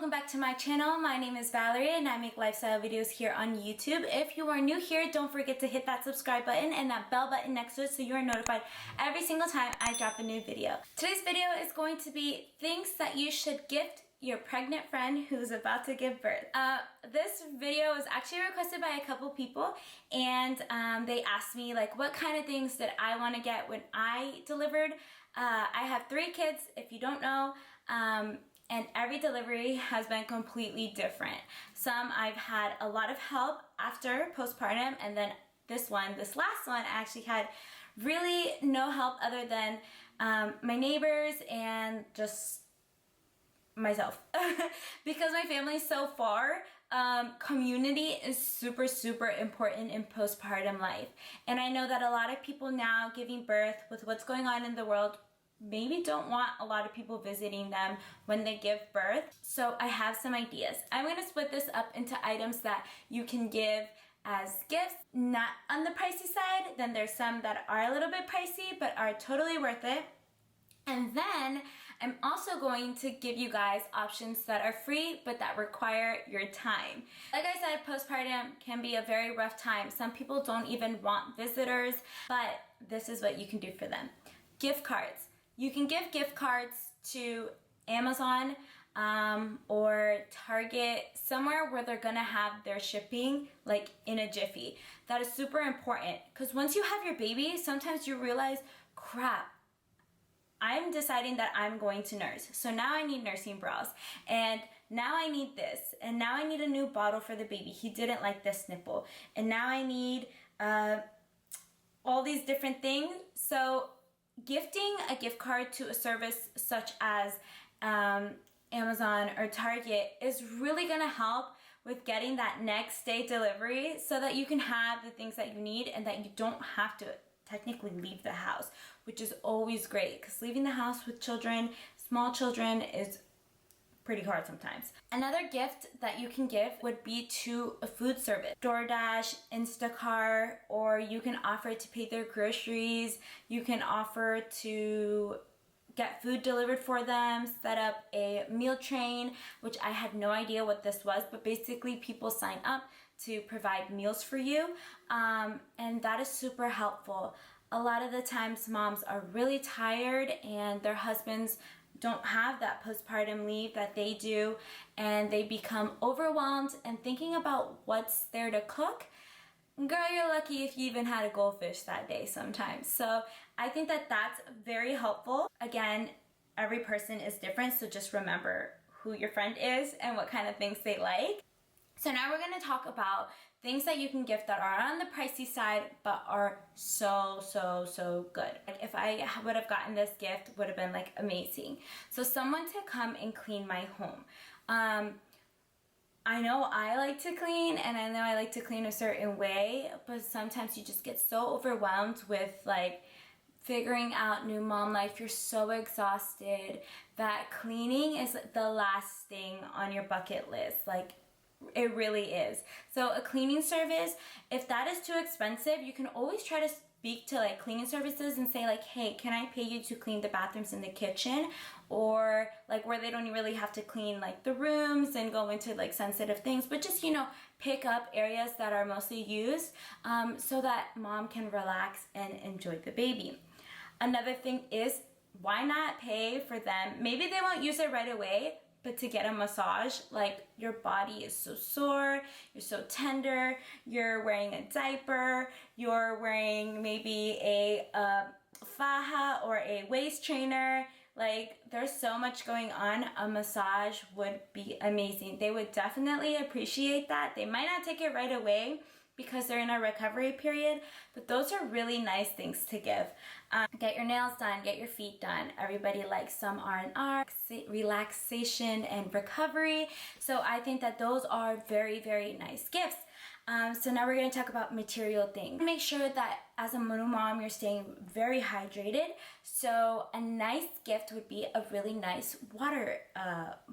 welcome back to my channel. My name is Valerie and I make lifestyle videos here on YouTube. If you are new here, don't forget to hit that subscribe button and that bell button next to it so you are notified every single time I drop a new video. Today's video is going to be things that you should gift your pregnant friend who's about to give birth. This video was actually requested by a couple people, and they asked me like what kind of things that I want to get when I delivered. I have 3 kids, if you don't know, and every delivery has been completely different. Some I've had a lot of help after postpartum, and then this last one, I actually had really no help other than my neighbors and just myself. Because my family is so far, community is super important in postpartum life. And I know that a lot of people now giving birth with what's going on in the world maybe don't want a lot of people visiting them when they give birth. So I have some ideas. I'm going to split this up into items that you can give as gifts, not on the pricey side. Then there's some that are a little bit pricey but are totally worth it. And then I'm also going to give you guys options that are free but that require your time. Like I said, postpartum can be a very rough time. Some people don't even want visitors, but this is what you can do for them. Gift cards. You can give gift cards to Amazon or Target, somewhere where they're gonna have their shipping like in a jiffy. That is super important because once you have your baby, sometimes you realize, crap, I'm deciding that I'm going to nurse. So now I need nursing bras, and now I need this, and now I need a new bottle for the baby. He didn't like this nipple, and now I need all these different things. So gifting a gift card to a service such as Amazon or Target is really gonna help with getting that next day delivery so that you can have the things that you need and that you don't have to technically leave the house, which is always great because leaving the house with children, small children, is pretty hard sometimes. Another gift that you can give would be to a food service. DoorDash, Instacart, or you can offer to pay their groceries. You can offer to get food delivered for them, set up a meal train, which I had no idea what this was, but basically people sign up to provide meals for you, and that is super helpful. A lot of the times moms are really tired and their husbands don't have that postpartum leave that they do, and they become overwhelmed and thinking about what's there to cook. Girl, you're lucky if you even had a goldfish that day sometimes. So I think that that's very helpful. Again, every person is different, so just remember who your friend is and what kind of things they like. So now we're going to talk about things that you can gift that are on the pricey side but are so good. Like if I would have gotten this gift, it would have been like amazing. So someone to come and clean my home. I know I like to clean, and I know I like to clean a certain way, but sometimes you just get so overwhelmed with like figuring out new mom life. You're so exhausted that cleaning is the last thing on your bucket list. Like, it really is. So a cleaning service, if that is too expensive, you can always try to speak to like cleaning services and say like, hey, can I pay you to clean the bathrooms in the kitchen, or like where they don't really have to clean like the rooms and go into like sensitive things, but just, you know, pick up areas that are mostly used, so that mom can relax and enjoy the baby. Another thing is, why not pay for them? Maybe they won't use it right away, but to get a massage. Like, your body is so sore, you're so tender, you're wearing a diaper, you're wearing maybe a faja or a waist trainer. Like, there's so much going on. A massage would be amazing. They would definitely appreciate that. They might not take it right away because they're in a recovery period, but those are really nice things to give. Get your nails done, get your feet done. Everybody likes some R&R, relaxation and recovery. So I think that those are very nice gifts. So now we're going to talk about material things. Make sure that as a new mom, you're staying very hydrated. So a nice gift would be a really nice water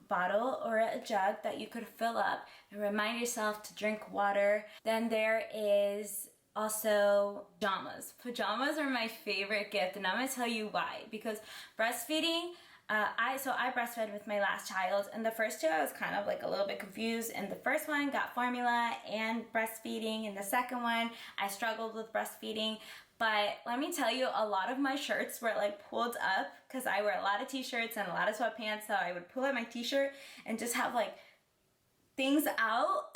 bottle or a jug that you could fill up and remind yourself to drink water. Then there is also pajamas. Pajamas are my favorite gift, and I'm going to tell you why. Because breastfeeding, I breastfed with my last child, and the first two I was kind of like a little bit confused, and the first one got formula and breastfeeding, and the second one I struggled with breastfeeding. But let me tell you, a lot of my shirts were like pulled up because I wear a lot of t-shirts and a lot of sweatpants, so I would pull up my t-shirt and just have like things out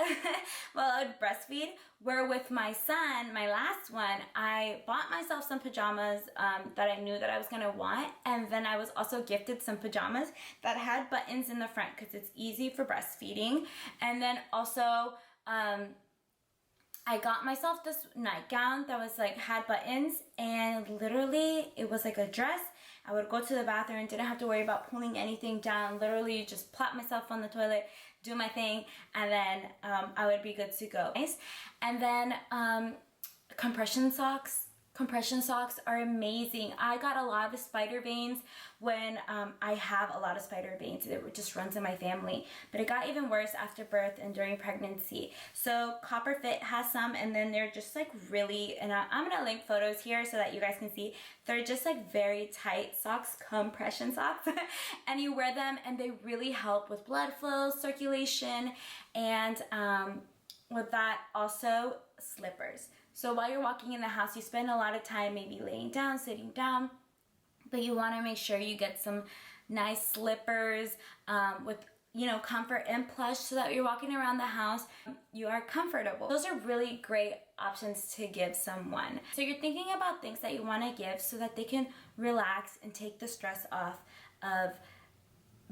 while I would breastfeed. Where with my son, my last one, I bought myself some pajamas that I knew that I was gonna want, and then I was also gifted some pajamas that had buttons in the front because it's easy for breastfeeding. And then also I got myself this nightgown that was like had buttons, and literally it was like a dress. I would go to the bathroom and didn't have to worry about pulling anything down. Literally just plop myself on the toilet, do my thing, and then I would be good to go. Nice. And then compression socks. Compression socks are amazing. I got a lot of spider veins when I have a lot of spider veins. It just runs in my family. But it got even worse after birth and during pregnancy. So Copper Fit has some, and then they're just like really, and I'm gonna link photos here so that you guys can see. They're just like very tight socks, compression socks. And you wear them and they really help with blood flow, circulation, and with that also slippers. So while you're walking in the house, you spend a lot of time maybe laying down, sitting down, but you want to make sure you get some nice slippers with, you know, comfort and plush, so that you're walking around the house, you are comfortable. Those are really great options to give someone. So you're thinking about things that you want to give so that they can relax and take the stress off of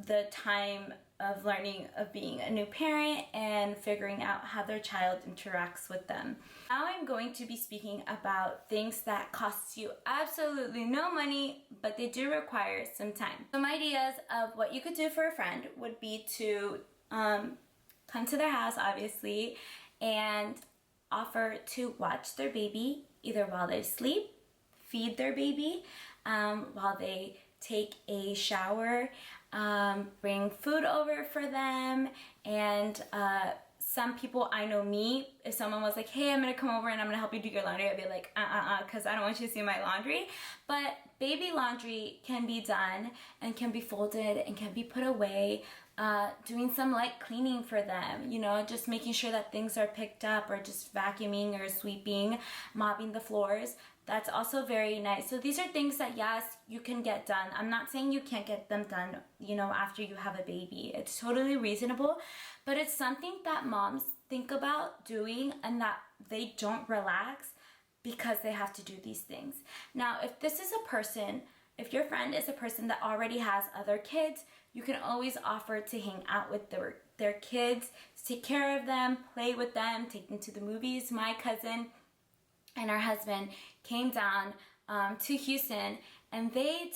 the time of learning of being a new parent and figuring out how their child interacts with them. Now I'm going to be speaking about things that cost you absolutely no money, but they do require some time. Some ideas of what you could do for a friend would be to come to their house, obviously, and offer to watch their baby either while they sleep, feed their baby, while they take a shower, bring food over for them. And some people, I know me, if someone was like, hey, I'm gonna come over and I'm gonna help you do your laundry, I'd be like, because I don't want you to see my laundry. But baby laundry can be done and can be folded and can be put away. Doing some light cleaning for them, you know, just making sure that things are picked up, or just vacuuming or sweeping, mopping the floors. That's also very nice. So these are things that, yes, you can get done. I'm not saying you can't get them done, you know, after you have a baby. It's totally reasonable, but it's something that moms think about doing and that they don't relax because they have to do these things. Now, if this is a person, if your friend is a person that already has other kids, you can always offer to hang out with their kids, take care of them, play with them, take them to the movies. My cousin and her husband came down to Houston, and they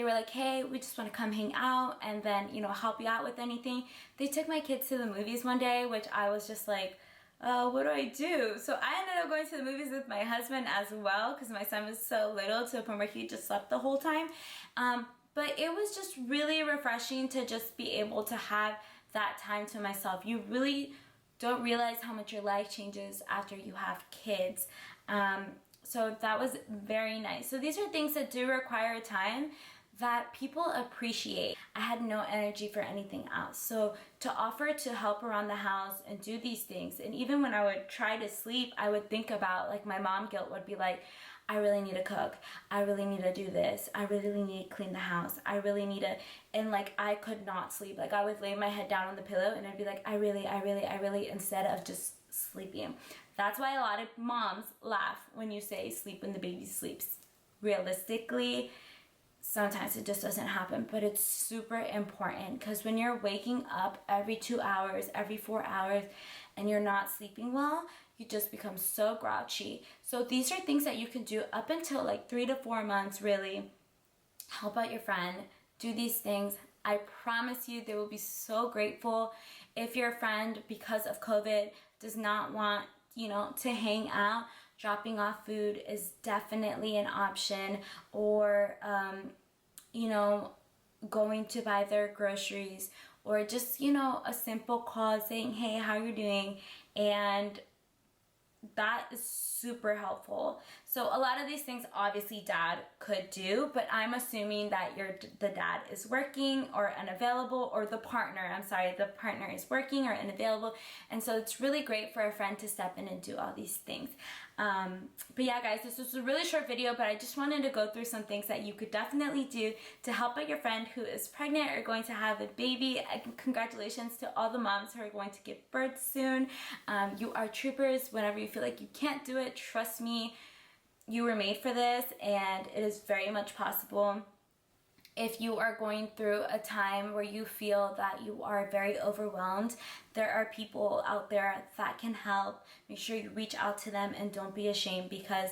were like, hey, we just want to come hang out and then, you know, help you out with anything. They took my kids to the movies one day, which I was just like, what do I do? So I ended up going to the movies with my husband as well, because my son was so little, to the point where he just slept the whole time. But it was just really refreshing to just be able to have that time to myself. You really don't realize how much your life changes after you have kids. So that was very nice. So these are things that do require time that people appreciate. I had no energy for anything else. So to offer to help around the house and do these things, and even when I would try to sleep, I would think about, like, my mom guilt would be like, I really need to cook. I really need to do this. I really need to clean the house. I really need to, and like, I could not sleep. Like, I would lay my head down on the pillow and I'd be like, I really, instead of just sleeping. That's why a lot of moms laugh when you say sleep when the baby sleeps. Realistically, sometimes it just doesn't happen, but it's super important, because when you're waking up every 2 hours, every 4 hours, and you're not sleeping well, you just become so grouchy. So these are things that you can do up until like 3 to 4 months, really. Help out your friend, do these things. I promise you they will be so grateful. If your friend, because of COVID, does not want, you know, to hang out, dropping off food is definitely an option. Or, you know, going to buy their groceries, or just, you know, a simple call saying, hey, how are you doing? And that is super helpful. So a lot of these things obviously dad could do, but I'm assuming that the dad is working or unavailable, or the partner is working or unavailable, and so it's really great for a friend to step in and do all these things. But yeah guys, this was a really short video, but I just wanted to go through some things that you could definitely do to help out your friend who is pregnant or going to have a baby. Congratulations to all the moms who are going to give birth soon. You are troopers. Whenever you feel like you can't do it, trust me, you were made for this, and it is very much possible. If you are going through a time where you feel that you are very overwhelmed, there are people out there that can help. Make sure you reach out to them and don't be ashamed, because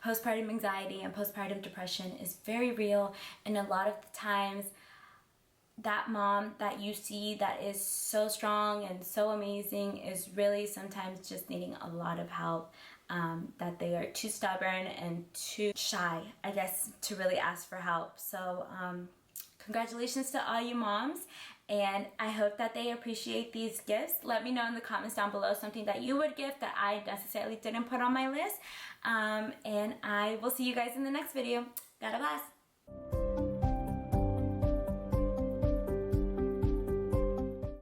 postpartum anxiety and postpartum depression is very real, and a lot of the times that mom that you see that is so strong and so amazing is really sometimes just needing a lot of help. That they are too stubborn and too shy, I guess, to really ask for help. So congratulations to all you moms, and I hope that they appreciate these gifts. Let me know in the comments down below something that you would gift that I necessarily didn't put on my list, and I will see you guys in the next video. God bless.